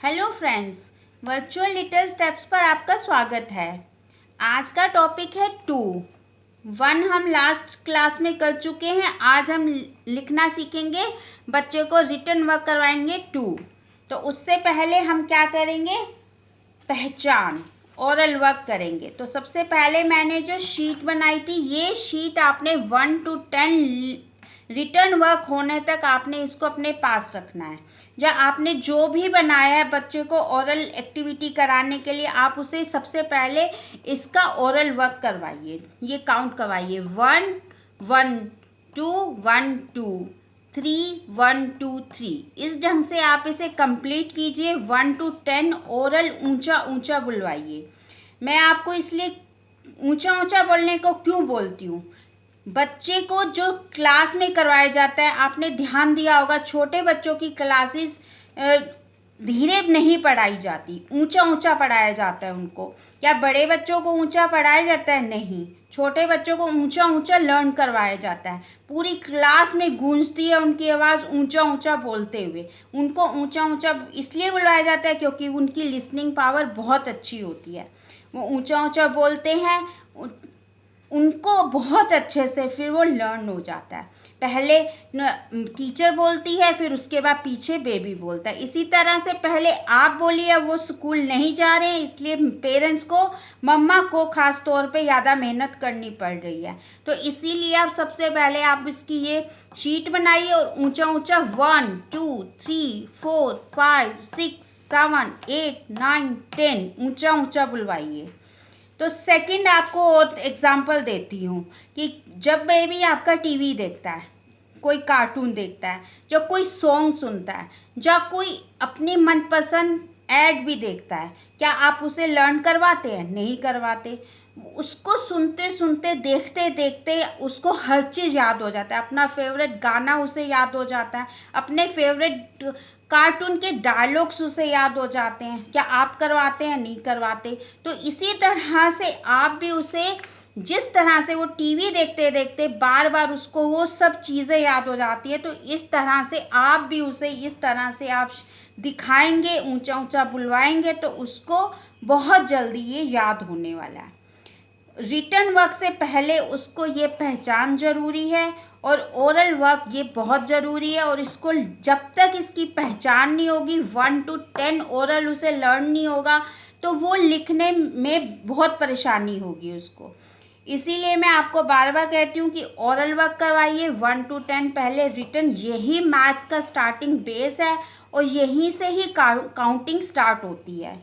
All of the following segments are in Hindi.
Hello friends, virtual little steps पर आपका स्वागत है। आज का टॉपिक है 2। 1 हम लास्ट क्लास में कर चुके हैं। आज हम लिखना सीखेंगे, बच्चे को रिटन वर्क करवाएंगे 2। तो उससे पहले हम क्या करेंगे, पहचान ओरल वर्क करेंगे। तो सबसे पहले मैंने जो शीट बनाई थी, ये शीट आपने 1 to 10 रिटर्न वर्क होने तक आपने इसको अपने पास रखना है। जब आपने जो भी बनाया है बच्चे को ओरल एक्टिविटी कराने के लिए, आप उसे सबसे पहले इसका ओरल वर्क करवाइए, ये काउंट करवाइए 1 1 2 1 2 3 1 2 3। इस ढंग से आप इसे कंप्लीट कीजिए। 1 to 10 ओरल ऊंचा ऊंचा बुलवाइए। मैं आपको इसलिए ऊंचा ऊंचा बोलने को क्यों बोलती हूँ, बच्चे को जो क्लास में करवाया जाता है, आपने ध्यान दिया होगा छोटे बच्चों की क्लासेस धीरे नहीं पढ़ाई जाती, ऊंचा ऊंचा पढ़ाया जाता है उनको। क्या बड़े बच्चों को ऊंचा पढ़ाया जाता है? नहीं, छोटे बच्चों को ऊंचा ऊंचा लर्न करवाया जाता है। पूरी क्लास में गूंजती है उनकी आवाज़ ऊंचा ऊंचा बोलते हुए। उनको ऊंचा ऊंचा इसलिए बुलाया जाता है क्योंकि उनकी लिसनिंग पावर बहुत अच्छी होती है। वो ऊंचा ऊंचा बोलते हैं, उनको बहुत अच्छे से फिर वो लर्न हो जाता है। पहले टीचर बोलती है, फिर उसके बाद पीछे बेबी बोलता है। इसी तरह से पहले आप बोलिए, वो स्कूल नहीं जा रहे हैं इसलिए पेरेंट्स को, मम्मा को खास तौर पे ज़्यादा मेहनत करनी पड़ रही है। तो इसीलिए आप सबसे पहले आप इसकी ये शीट बनाइए और ऊंचा ऊंचा 1 2 3 4 5 6 7 8 9 10 ऊंचा ऊंचा बुलवाइए। तो सेकंड आपको और एग्जांपल देती हूँ कि जब बेबी आपका टीवी देखता है, कोई कार्टून देखता है, जब कोई सॉन्ग सुनता है, जब कोई अपनी मनपसंद ऐड भी देखता है, क्या आप उसे लर्न करवाते हैं? नहीं करवाते। उसको सुनते सुनते देखते देखते उसको हर चीज़ याद हो जाता है। अपना फेवरेट गाना उसे याद हो जाता है, अपने फेवरेट कार्टून के डायलॉग्स उसे याद हो जाते हैं। क्या आप करवाते हैं? नहीं करवाते। तो इसी तरह से आप भी उसे, जिस तरह से वो टीवी देखते देखते बार बार उसको वो सब चीज़ें याद हो जाती है, तो इस तरह से आप भी उसे इस तरह से आप दिखाएंगे, ऊंचा ऊंचा बुलवाएंगे, तो उसको बहुत जल्दी ये याद होने वाला है। रिटन वर्क से पहले उसको ये पहचान ज़रूरी है और ओरल वर्क ये बहुत ज़रूरी है। और इसको जब तक इसकी पहचान नहीं होगी, 1 to 10 ओरल उसे लर्न नहीं होगा, तो वो लिखने में बहुत परेशानी होगी उसको। इसीलिए मैं आपको बार बार कहती हूँ कि ओरल वर्क करवाइए 1 to 10, पहले रिटन। यही मैथ्स का स्टार्टिंग बेस है और यहीं से ही काउंटिंग स्टार्ट होती है।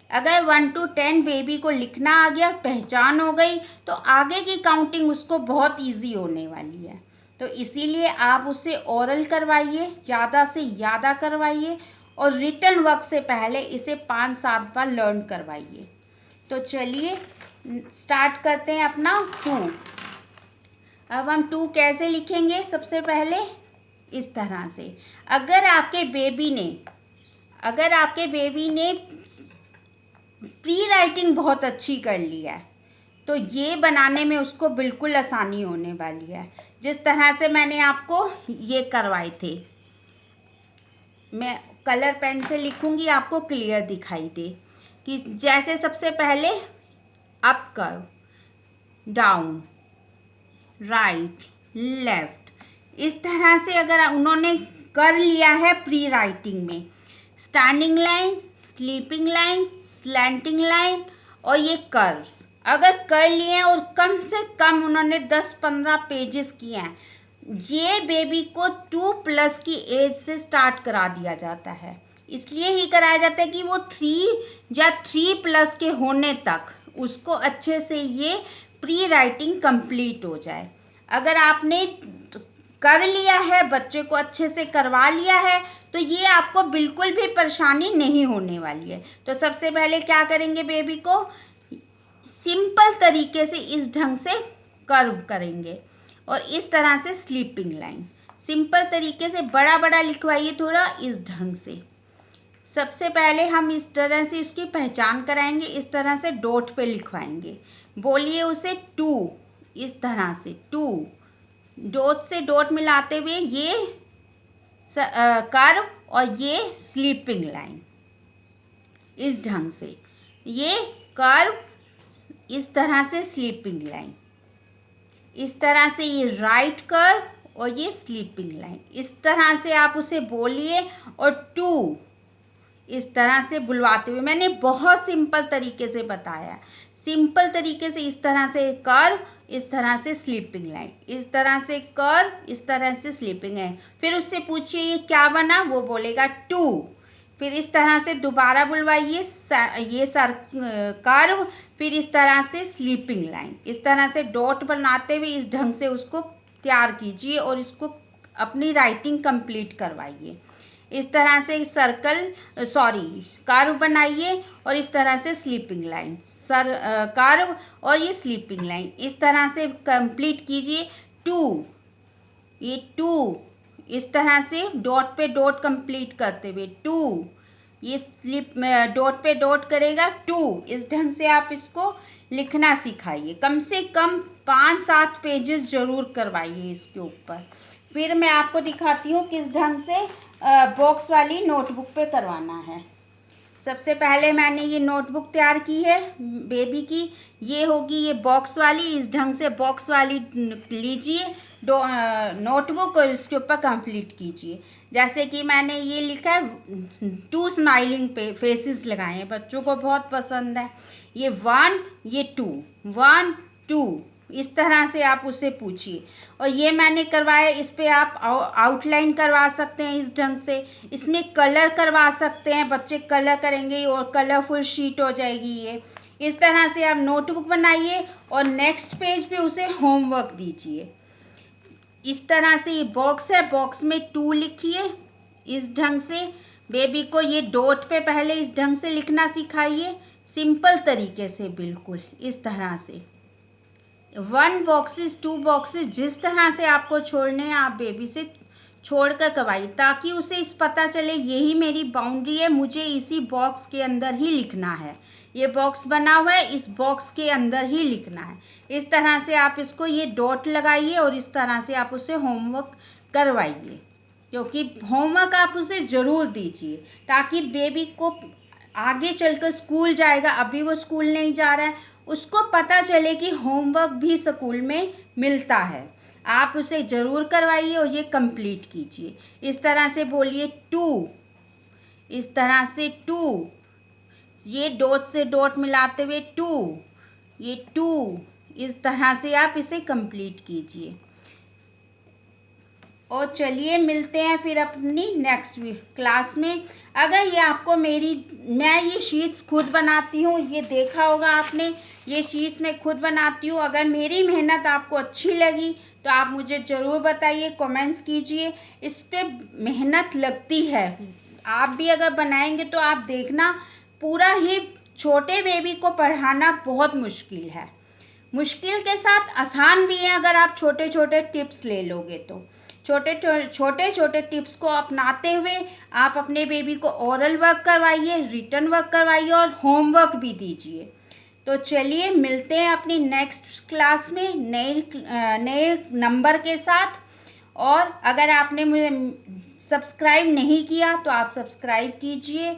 अगर 1 to 10 बेबी को लिखना आ गया, पहचान हो गई, तो आगे की काउंटिंग उसको बहुत इजी होने वाली है। तो इसीलिए आप उसे ओरल करवाइए, ज़्यादा से ज़्यादा करवाइए और रिटन वर्क से पहले इसे 5-7 बार लर्न करवाइए। तो चलिए स्टार्ट करते हैं अपना 2। अब हम 2 कैसे लिखेंगे? सबसे पहले इस तरह से। अगर आपके बेबी ने प्री राइटिंग बहुत अच्छी कर ली है, तो ये बनाने में उसको बिल्कुल आसानी होने वाली है। जिस तरह से मैंने आपको ये करवाए थे, मैं कलर पेन से लिखूंगी, आपको क्लियर दिखाई दे कि जैसे सबसे पहले up curve, down, right, left, इस तरह से अगर उन्होंने कर लिया है प्री राइटिंग में, standing line, sleeping line, slanting line और ये कर्व्स अगर कर लिए हैं और कम से कम उन्होंने 10-15 पेजेस किए हैं, ये बेबी को 2+ की एज से स्टार्ट करा दिया जाता है। इसलिए ही कराया जाता है कि वो 3 या 3+ के होने तक उसको अच्छे से ये प्री राइटिंग कंप्लीट हो जाए। अगर आपने कर लिया है, बच्चे को अच्छे से करवा लिया है, तो ये आपको बिल्कुल भी परेशानी नहीं होने वाली है। तो सबसे पहले क्या करेंगे, बेबी को सिंपल तरीके से इस ढंग से कर्व करेंगे और इस तरह से स्लीपिंग लाइन सिंपल तरीके से बड़ा बड़ा लिखवाइए थोड़ा इस ढंग से। सबसे पहले हम इस तरह से उसकी पहचान कराएंगे, इस तरह से डॉट पे लिखवाएंगे। बोलिए उसे 2, इस तरह से 2, डॉट से डॉट मिलाते हुए ये कर्व और ये स्लीपिंग लाइन। इस ढंग से। ये कर्व इस तरह से स्लीपिंग लाइन, इस तरह से ये राइट कर्व और ये स्लीपिंग लाइन, इस तरह से आप उसे बोलिए और टू इस तरह से बुलवाते हुए। मैंने बहुत सिंपल तरीके से बताया, सिंपल तरीके से। इस तरह से कर्व, इस तरह से स्लीपिंग लाइन, इस तरह से कर्व, इस तरह से स्लीपिंग लाइन। फिर उससे पूछिए ये क्या बना, वो बोलेगा टू। फिर इस तरह से दोबारा बुलवाइए ये कर्व, फिर इस तरह से स्लीपिंग लाइन, इस तरह से डॉट बनाते हुए इस ढंग से उसको तैयार कीजिए और इसको अपनी राइटिंग कंप्लीट करवाइए। इस तरह से कर्व बनाइए और इस तरह से स्लीपिंग लाइन, कर्व और ये स्लीपिंग लाइन, इस तरह से कंप्लीट कीजिए। टू, ये टू इस तरह से डॉट पे डॉट कंप्लीट करते हुए टू, ये डॉट पे डॉट करेगा टू। इस ढंग से आप इसको लिखना सिखाइए। कम से कम 5-7 पेजेस ज़रूर करवाइए इसके ऊपर। फिर मैं आपको दिखाती हूँ किस ढंग से बॉक्स वाली नोटबुक पे करवाना है। सबसे पहले मैंने ये नोटबुक तैयार की है बेबी की, ये होगी ये बॉक्स वाली। इस ढंग से बॉक्स वाली लीजिए नोटबुक और इसके ऊपर कंप्लीट कीजिए। जैसे कि मैंने ये लिखा है 2 स्माइलिंग फेसेस लगाए हैं, बच्चों को बहुत पसंद है। ये 1, ये 2, 1 2 इस तरह से आप उससे पूछिए। और ये मैंने करवाया, इस पे आप आउटलाइन करवा सकते हैं इस ढंग से। इसमें कलर करवा सकते हैं, बच्चे कलर करेंगे और कलरफुल शीट हो जाएगी ये। इस तरह से आप नोटबुक बनाइए और नेक्स्ट पेज पे उसे होमवर्क दीजिए। इस तरह से ये बॉक्स है, बॉक्स में 2 लिखिए इस ढंग से। बेबी को ये डॉट पे पहले इस ढंग से लिखना सिखाइए, सिंपल तरीके से, बिल्कुल इस तरह से। 1 बॉक्सेस 2 बॉक्सेस जिस तरह से आपको छोड़ने हैं आप बेबी से छोड़ कर करवाइए, ताकि उसे इस पता चले यही मेरी बाउंड्री है, मुझे इसी बॉक्स के अंदर ही लिखना है। ये बॉक्स बना हुआ है, इस बॉक्स के अंदर ही लिखना है। इस तरह से आप इसको ये डॉट लगाइए और इस तरह से आप उसे होमवर्क करवाइए, क्योंकि होमवर्क आप उसे ज़रूर दीजिए ताकि बेबी को आगे चलकर स्कूल जाएगा, अभी वो स्कूल नहीं जा रहा है, उसको पता चले कि होमवर्क भी स्कूल में मिलता है। आप उसे ज़रूर करवाइए और ये कंप्लीट कीजिए। इस तरह से बोलिए 2, इस तरह से 2, ये डॉट से डॉट मिलाते हुए 2, ये 2, इस तरह से आप इसे कंप्लीट कीजिए। और चलिए मिलते हैं फिर अपनी नेक्स्ट क्लास में। अगर ये आपको मैं ये शीट्स खुद बनाती हूँ, ये देखा होगा आपने, ये शीट्स मैं खुद बनाती हूँ। अगर मेरी मेहनत आपको अच्छी लगी तो आप मुझे ज़रूर बताइए, कमेंट्स कीजिए। इस पे मेहनत लगती है, आप भी अगर बनाएंगे तो आप देखना, पूरा ही छोटे बेबी को पढ़ाना बहुत मुश्किल है। मुश्किल के साथ आसान भी है अगर आप छोटे छोटे टिप्स ले लोगे तो। छोटे टिप्स को अपनाते हुए आप अपने बेबी को ओरल वर्क करवाइए, रिटन वर्क करवाइए और होमवर्क भी दीजिए। तो चलिए मिलते हैं अपनी नेक्स्ट क्लास में नए नंबर के साथ। और अगर आपने मुझे सब्सक्राइब नहीं किया तो आप सब्सक्राइब कीजिए,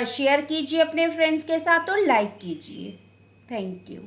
शेयर कीजिए अपने फ्रेंड्स के साथ और लाइक कीजिए। Thank you.